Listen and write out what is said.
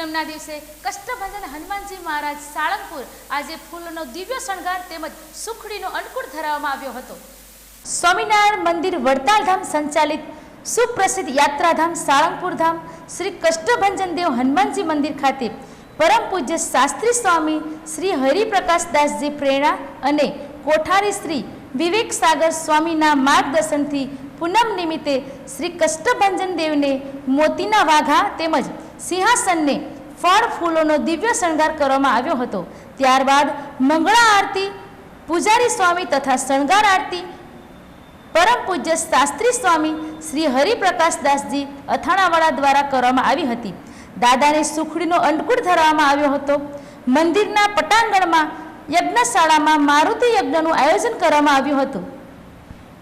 પૂનમના દિવસે કષ્ટભંજન હનુમાનજી મહારાજ સાળંગપુર આજે ફૂલોનો દિવ્ય શણગાર તેમજ સુખડીનો અન્નકૂટ ધરાવવામાં આવ્યો હતો। સ્વામિનારાયણ મંદિર વડતાલ ધામ સંચાલિત સુપ્રસિદ્ધ યાત્રાધામ સાળંગપુર ધામ શ્રી કષ્ટભંજન દેવ હનુમાનજી મંદિર ખાતે પરમ પૂજ્ય શાસ્ત્રી સ્વામી શ્રી હરિપ્રકાશદાસજી પ્રેરણા અને કોઠારી શ્રી વિવેક સાગર સ્વામીના માર્ગદર્શનથી પૂનમ નિમિત્તે શ્રી કષ્ટભંજન દેવને મોતીના વાઘા તેમજ સિંહાસનને ફળ ફૂલોનો દિવ્ય શણગાર કરવામાં આવ્યો હતો। ત્યારબાદ મંગળા આરતી, પૂજારી સ્વામી તથા શણગાર આરતી પરમ પૂજ્ય શાસ્ત્રી સ્વામી શ્રી હરિપ્રકાશદાસજી અથાણાવાળા દ્વારા કરવામાં આવી હતી। દાદાને સુખડીનો અન્નકૂટ ધરાવવામાં આવ્યો હતો। મંદિરના પટાંગણમાં યજ્ઞશાળામાં મારુતિ યજ્ઞનું આયોજન કરવામાં આવ્યું હતું।